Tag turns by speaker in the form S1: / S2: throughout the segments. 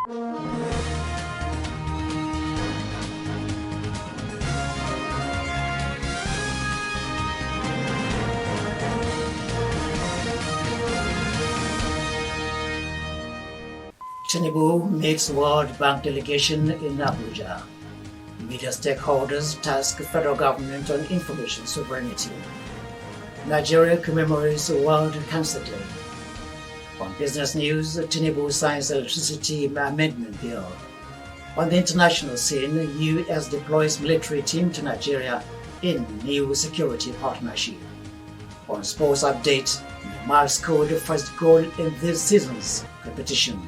S1: Tinubu meets World Bank delegation in Abuja. Media stakeholders task federal government on information sovereignty. Nigeria commemorates World Cancer Day. On business news, Tinubu signs electricity amendment bill. On the international scene, U.S. deploys military team to Nigeria in new security partnership. On sports update, Neymar scored the first goal in this season's competition.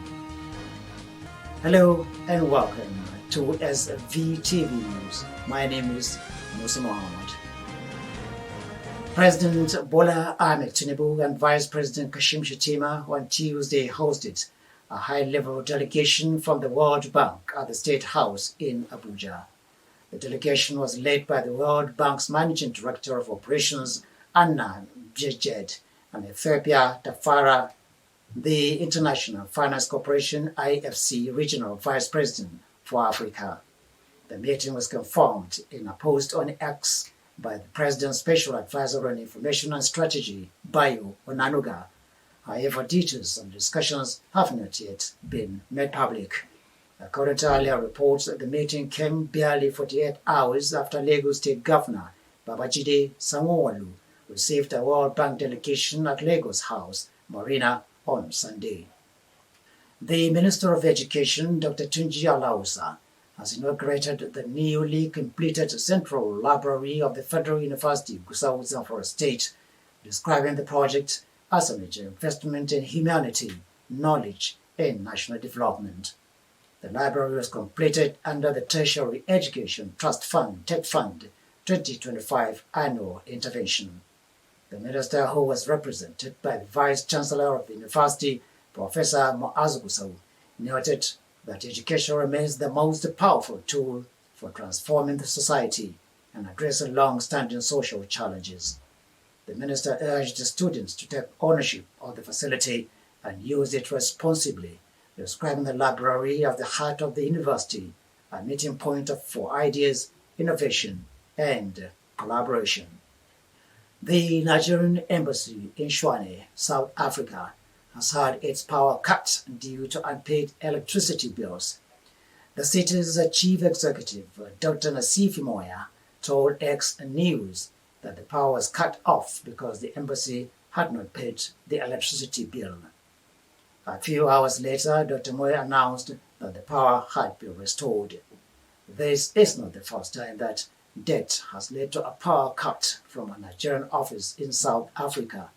S1: Hello and welcome to SVTV News. My name is Musa Mohammed. President Bola Ahmed Tinubu and Vice President Kashim Shettima on Tuesday hosted a high-level delegation from the World Bank at the State House in Abuja. The delegation was led by the World Bank's Managing Director of Operations, Anna Bjejed, and Ethiopia Tafara, the International Finance Corporation IFC Regional Vice President for Africa. The meeting was confirmed in a post on X by the President's Special Advisor on Information and Strategy, Bayo Onanuga. However, details of discussions have not yet been made public. According to earlier reports, the meeting came barely 48 hours after Lagos State Governor Babajide Sanwo-Olu received a World Bank delegation at Lagos House, Marina, on Sunday. The Minister of Education, Dr. Tunji Alausa, has inaugurated the newly completed Central Library of the Federal University, Gusau Zamfara State, describing the project as a major investment in humanity, knowledge, and national development. The library was completed under the Tertiary Education Trust Fund, TED Fund, 2025 annual intervention. The minister, who was represented by the Vice Chancellor of the University, Professor Muazu Gusau, noted that education remains the most powerful tool for transforming the society and addressing long-standing social challenges. The minister urged the students to take ownership of the facility and use it responsibly, describing the library as the heart of the university, a meeting point for ideas, innovation, and collaboration. The Nigerian embassy in Shwane, South Africa, has had its power cut due to unpaid electricity bills. The city's chief executive, Dr. Nasifi Moya, told X News that the power was cut off because the embassy had not paid the electricity bill. A few hours later, Dr. Moya announced that the power had been restored. This is not the first time that debt has led to a power cut from a Nigerian office in South Africa.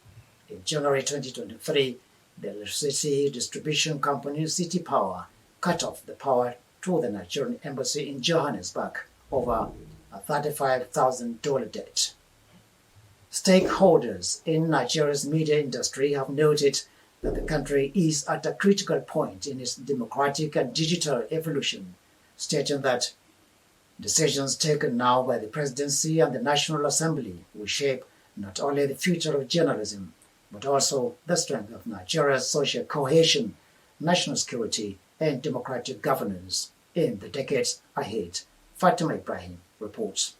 S1: In January 2023, the electricity distribution company City Power cut off the power to the Nigerian embassy in Johannesburg over a $35,000 debt. Stakeholders in Nigeria's media industry have noted that the country is at a critical point in its democratic and digital evolution, stating that decisions taken now by the presidency and the National Assembly will shape not only the future of journalism, but also the strength of Nigeria's social cohesion, national security, and democratic governance in the decades ahead. Fatima Ibrahim reports.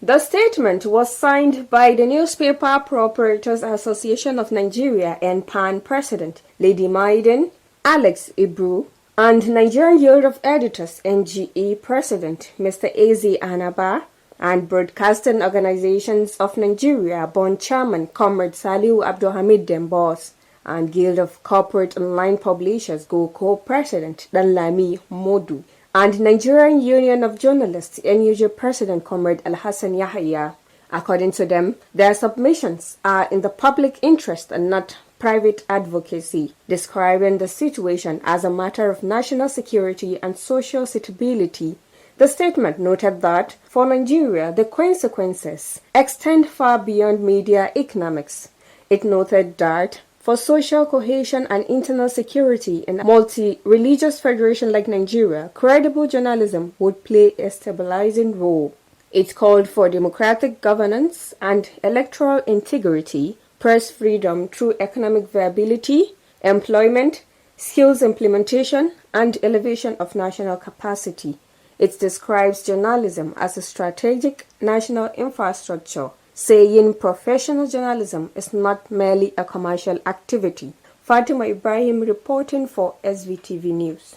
S2: The statement was signed by the Newspaper Proprietors Association of Nigeria and PAN President, Lady Maiden, Alex Ibru, and Nigerian Guild of Editors NGE President, Mr. A.Z. Anaba, and Broadcasting Organizations of Nigeria Bond Chairman Comrade Saliu Abdulhamid Dembos, and Guild of Corporate Online Publishers GOCO President Danlami Modu, and Nigerian Union of Journalists NUJ President Comrade Al-Hassan Yahya. According to them, their submissions are in the public interest and not private advocacy, describing the situation as a matter of national security and social stability. The statement noted that, for Nigeria, the consequences extend far beyond media economics. It noted that, for social cohesion and internal security in a multi-religious federation like Nigeria, credible journalism would play a stabilizing role. It called for democratic governance and electoral integrity, press freedom through economic viability, employment, skills implementation, and elevation of national capacity. It describes journalism as a strategic national infrastructure, saying professional journalism is not merely a commercial activity. Fatima Ibrahim reporting for SVTV News.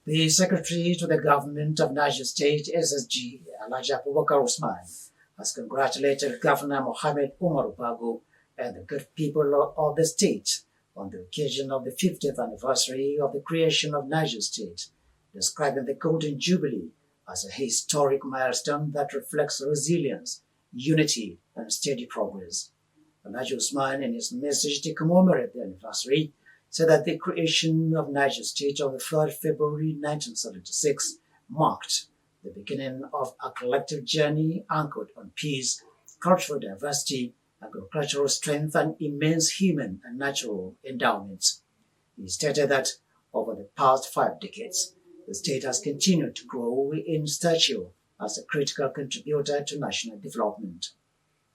S1: The Secretary to the Government of Niger State, SSG, Alhaji Abubakar Usman, has congratulated Governor Mohammed Umar Bago and the good people of the state on the occasion of the 50th anniversary of the creation of Niger State, describing the Golden Jubilee as a historic milestone that reflects resilience, unity, and steady progress. Alhaji Usman, in his message to commemorate the anniversary, said that the creation of Niger State on the 3rd February 1976 marked the beginning of a collective journey anchored on peace, cultural diversity, agricultural strength, and immense human and natural endowments. He stated that over the past 5 decades, the state has continued to grow in stature as a critical contributor to national development.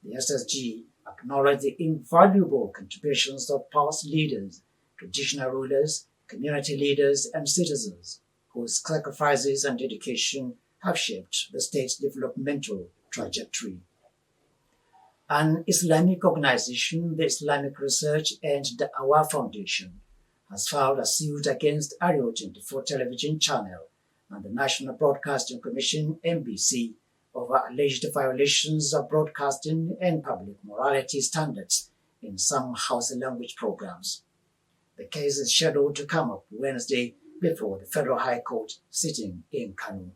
S1: The SSG acknowledged the invaluable contributions of past leaders, traditional rulers, community leaders, and citizens whose sacrifices and dedication have shaped the state's developmental trajectory. An Islamic organization, the Islamic Research and Da'wah Foundation, has filed a suit against Arewa 24 television channel and the National Broadcasting Commission, NBC, over alleged violations of broadcasting and public morality standards in some Hausa language programs. The case is scheduled to come up Wednesday before the Federal High Court sitting in Kano.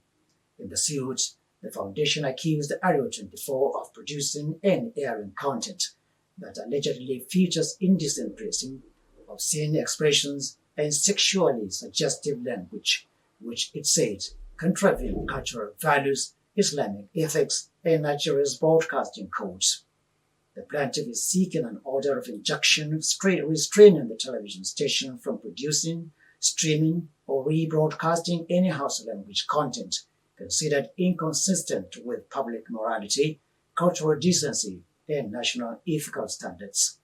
S1: In the suit, the foundation accused Arewa 24 of producing and airing content that allegedly features indecent dressing, obscene expressions, and sexually suggestive language, which it said contravene cultural values, Islamic ethics, and Nigeria's broadcasting codes. The plaintiff is seeking an order of injunction restraining the television station from producing, streaming, or rebroadcasting any Hausa language content considered inconsistent with public morality, cultural decency, and national ethical standards.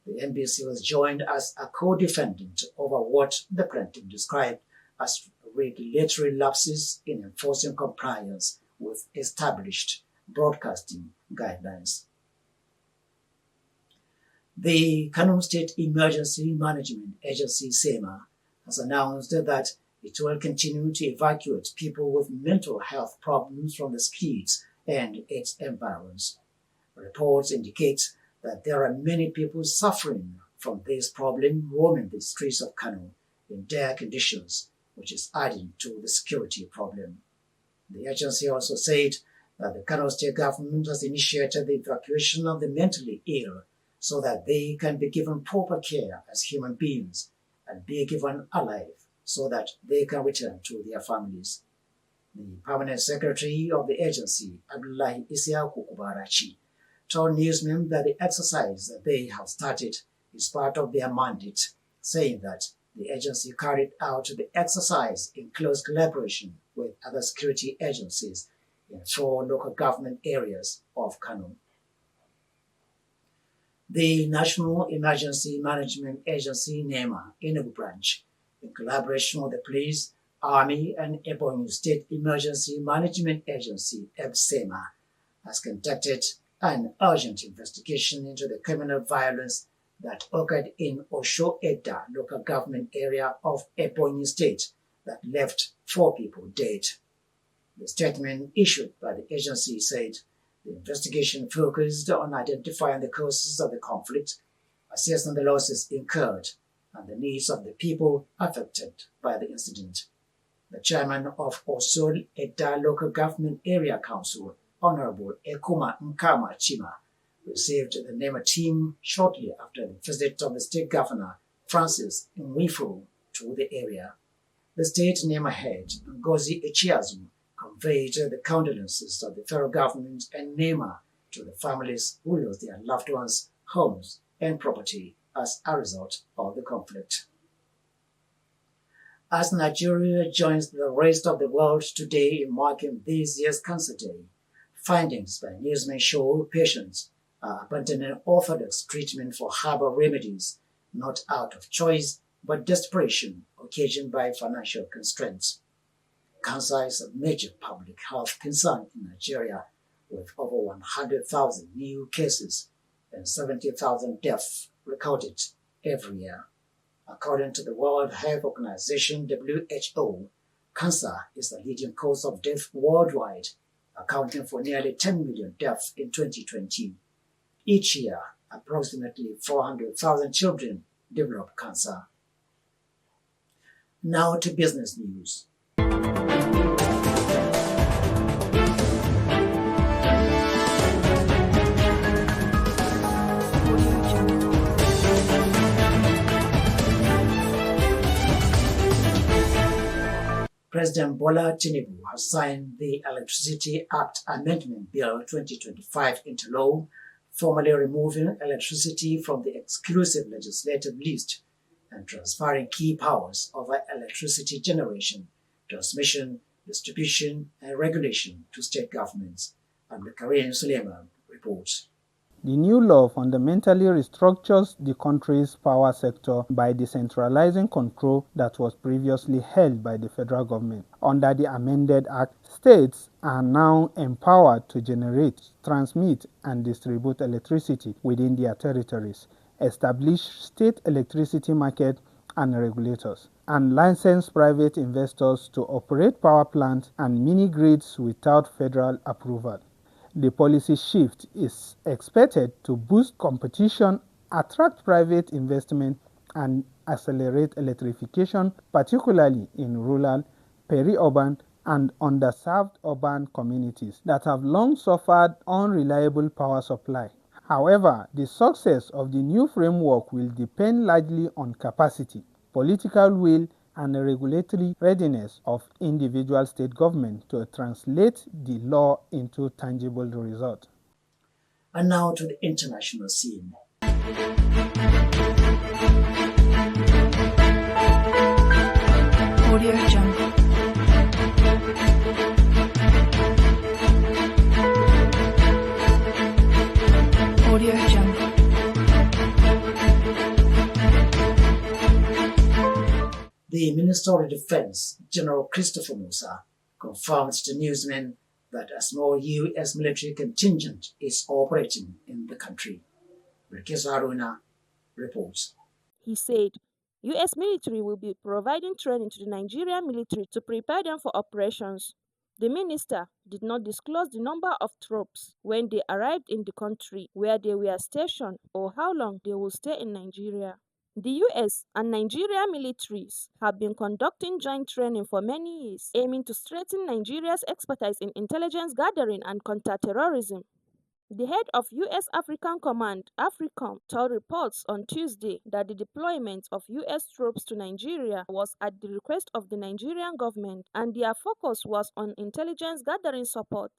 S1: The NBC was joined as a co-defendant over what the plaintiff described as regulatory lapses in enforcing compliance with established broadcasting guidelines. The Kano State Emergency Management Agency, SEMA, has announced that it will continue to evacuate people with mental health problems from the streets and its environs. Reports indicate that there are many people suffering from this problem roaming the streets of Kano in dire conditions, which is adding to the security problem. The agency also said that the Kano State government has initiated the evacuation of the mentally ill so that they can be given proper care as human beings and be given alive so that they can return to their families. The permanent secretary of the agency, Abdullahi Isiaku Kubarachi, told newsmen that the exercise that they have started is part of their mandate, saying that the agency carried out the exercise in close collaboration with other security agencies in 4 local government areas of Kano. The National Emergency Management Agency, NEMA, Enugu branch, in collaboration with the police, army, and Ebonyi State Emergency Management Agency, EBSEMA, has conducted an urgent investigation into the criminal violence that occurred in Osho-Edda local government area of Ebonyi State that left 4 people dead. The statement issued by the agency said the investigation focused on identifying the causes of the conflict, assessing the losses incurred, and the needs of the people affected by the incident. The chairman of Osho-Edda Local Government Area Council, Honorable Ekuma Nkama Chima, received the NEMA team shortly after the visit of the state governor, Francis Nwifuru, to the area. The state NEMA head, Ngozi Echiazu, conveyed the condolences of the federal government and NEMA to the families who lost their loved ones, homes, and property as a result of the conflict. As Nigeria joins the rest of the world today in marking this year's Cancer Day, findings by newsmen show patients are abandoning orthodox treatment for herbal remedies, not out of choice, but desperation occasioned by financial constraints. Cancer is a major public health concern in Nigeria, with over 100,000 new cases and 70,000 deaths recorded every year. According to the World Health Organization (WHO), cancer is the leading cause of death worldwide, accounting for nearly 10 million deaths in 2020. Each year, approximately 400,000 children develop cancer. Now to business news. President Bola Tinubu has signed the Electricity Act Amendment Bill 2025 into law, formally removing electricity from the exclusive legislative list and transferring key powers over electricity generation, transmission, distribution, and regulation to state governments. Abdulkarim Suleiman reports.
S3: The new law fundamentally restructures the country's power sector by decentralizing control that was previously held by the federal government. Under the amended act, states are now empowered to generate, transmit, and distribute electricity within their territories, establish state electricity market and regulators, and license private investors to operate power plants and mini-grids without federal approval. The policy shift is expected to boost competition, attract private investment, and accelerate electrification, particularly in rural, peri-urban, and underserved urban communities that have long suffered unreliable power supply. However, the success of the new framework will depend largely on capacity, political will, and the regulatory readiness of individual state governments to translate the law into tangible results.
S1: And now to the international scene.
S4: Audio Jungle. Audio Jungle.
S1: The Minister of Defense, General Christopher Musa, confirmed to newsmen that a small U.S. military contingent is operating in the country. Bilkisu Haruna reports.
S5: He said, U.S. military will be providing training to the Nigerian military to prepare them for operations. The minister did not disclose the number of troops when they arrived in the country, where they were stationed, or how long they will stay in Nigeria. The U.S. and Nigeria militaries have been conducting joint training for many years, aiming to strengthen Nigeria's expertise in intelligence gathering and counter-terrorism. The head of U.S. African Command, AFRICOM, told reports on Tuesday that the deployment of U.S. troops to Nigeria was at the request of the Nigerian government, and their focus was on intelligence gathering support.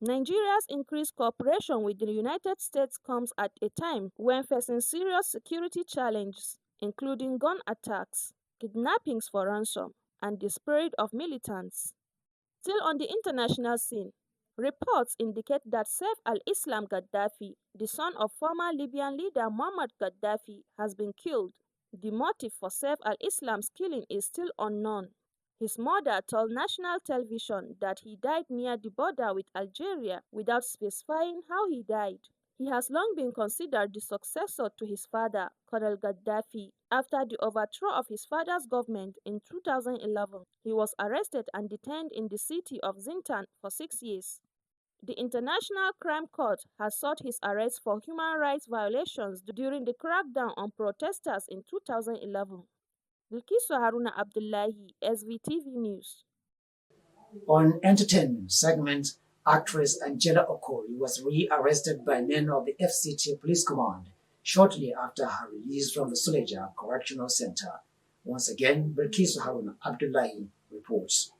S5: Nigeria's increased cooperation with the United States comes at a time when facing serious security challenges, including gun attacks, kidnappings for ransom, and the spread of militants. Still on the international scene, reports indicate that Saif al-Islam Gaddafi, the son of former Libyan leader Muammar Gaddafi, has been killed. The motive for Saif al-Islam's killing is still unknown. His mother told national television that he died near the border with Algeria without specifying how he died. He has long been considered the successor to his father, Colonel Gaddafi. After the overthrow of his father's government in 2011, he was arrested and detained in the city of Zintan for 6 years. The International Crime Court has sought his arrest for human rights violations during the crackdown on protesters in 2011. Bilkisu Haruna Abdullahi, SVTV News.
S1: On entertainment segment, actress Angela Okori was re-arrested by men of the FCT Police Command shortly after her release from the Suleja Correctional Center. Once again, Bilkisu Haruna Abdullahi reports.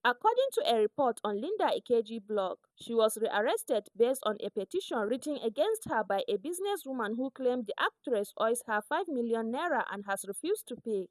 S5: According to a report on Linda Ikeji blog, she was rearrested based on a petition written against her by a businesswoman who claimed the actress owes her 5 million naira and has refused to pay.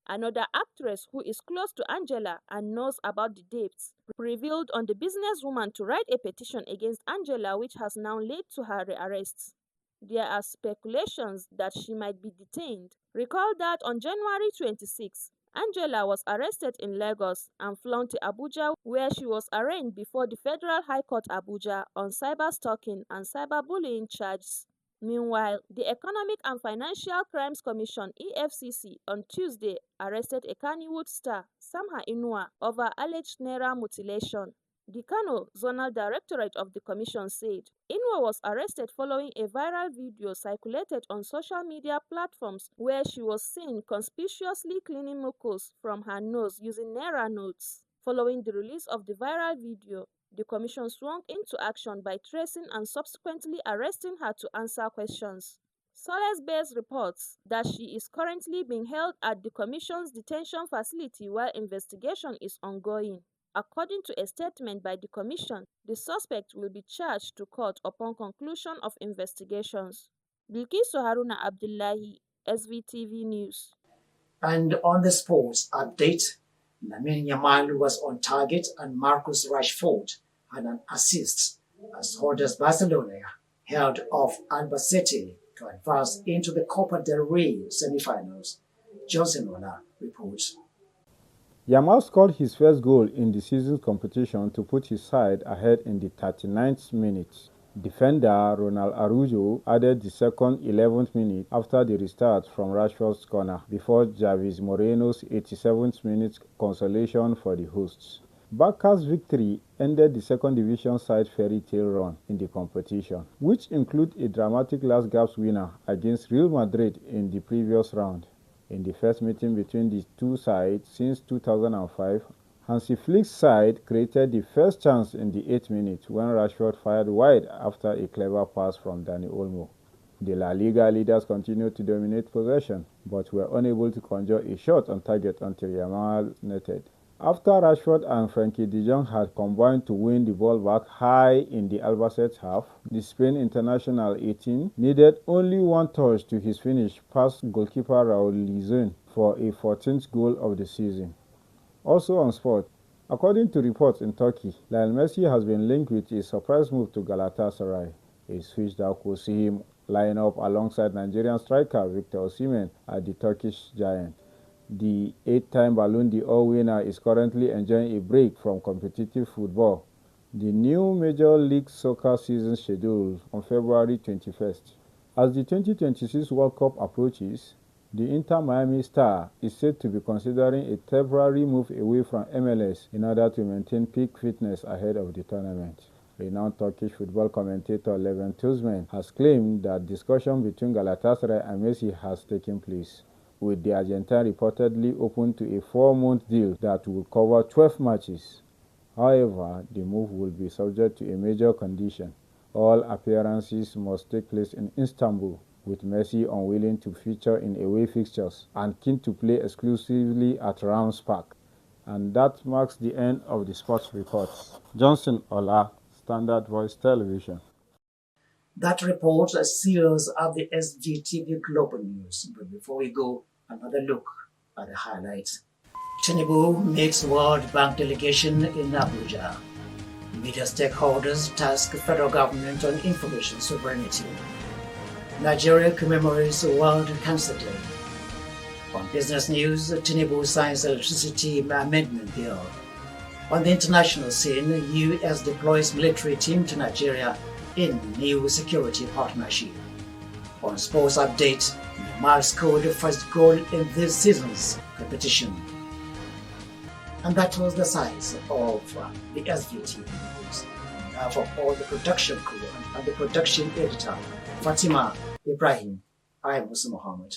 S5: Another actress who is close to Angela and knows about the debts prevailed on the businesswoman to write a petition against Angela, which has now led to her rearrest. There are speculations that she might be detained. Recall that on January 26, Angela was arrested in Lagos and flown to Abuja where she was arraigned before the Federal High Court Abuja on cyber-stalking and cyberbullying charges. Meanwhile, the Economic and Financial Crimes Commission (EFCC) on Tuesday arrested a Kannywood star, Samha Inuwa, over alleged naira mutilation. The Kano Zonal Directorate of the Commission said Inuwa was arrested following a viral video circulated on social media platforms where she was seen conspicuously cleaning mucus from her nose using naira notes. Following the release of the viral video, the Commission swung into action by tracing and subsequently arresting her to answer questions. Source-based reports that she is currently being held at the Commission's detention facility while investigation is ongoing. According to a statement by the Commission, the suspect will be charged to court upon conclusion of investigations. Bilkisu Haruna Abdullahi, SVTV News.
S1: And on the sports update, Lamine Yamal was on target and Marcus Rashford had an assist as holders Barcelona held off Albacete to advance into the Copa del Rey semi-finals. Johnson Ola reports.
S3: Yamal scored his first goal in the season's competition to put his side ahead in the 39th minute. Defender Ronald Araujo added the second 11th minute after the restart from Rashford's corner before Javis Moreno's 87th minute consolation for the hosts. Barca's victory ended the second division side fairy tale run in the competition, which included a dramatic last gasp winner against Real Madrid in the previous round. In the first meeting between the two sides since 2005, Hansi Flick's side created the first chance in the 8th minute when Rashford fired wide after a clever pass from Dani Olmo. The La Liga leaders continued to dominate possession, but were unable to conjure a shot on target until Yamal netted. After Rashford and Frenkie de Jong had combined to win the ball back high in the Albacete half, the Spain international 18 needed only one touch to his finish past goalkeeper Raul Lizon for a 14th goal of the season. Also on sport, according to reports in Turkey, Lionel Messi has been linked with a surprise move to Galatasaray, a switch that could see him line up alongside Nigerian striker Victor Osimhen at the Turkish giant. The 8-time Ballon d'Or winner is currently enjoying a break from competitive football. The new Major League Soccer season scheduled on February 21st. As the 2026 World Cup approaches, the Inter Miami star is said to be considering a temporary move away from MLS in order to maintain peak fitness ahead of the tournament. Renowned Turkish football commentator Levent Tuzmen has claimed that discussion between Galatasaray and Messi has taken place, with the Argentine reportedly open to a 4-month deal that will cover 12 matches. However, the move will be subject to a major condition. All appearances must take place in Istanbul, with Messi unwilling to feature in away fixtures and keen to play exclusively at Rams Park. And that marks the end of the sports reports. Johnson Ola, Standard Voice Television.
S1: That report seals up the SGTV Global News. But before we go, another look at the highlights. Tinubu makes World Bank delegation in Abuja. Media stakeholders task federal government on information sovereignty. Nigeria commemorates World Cancer Day. On business news, Tinubu signs electricity amendment bill. On the international scene, U.S. deploys military team to Nigeria in new security partnership. On sports update, Yamal scored the first goal in this season's competition. And that was the size of the SVTV News. On behalf of all the production crew and the production editor, Fatima Ibrahim, I am Musa Muhammad.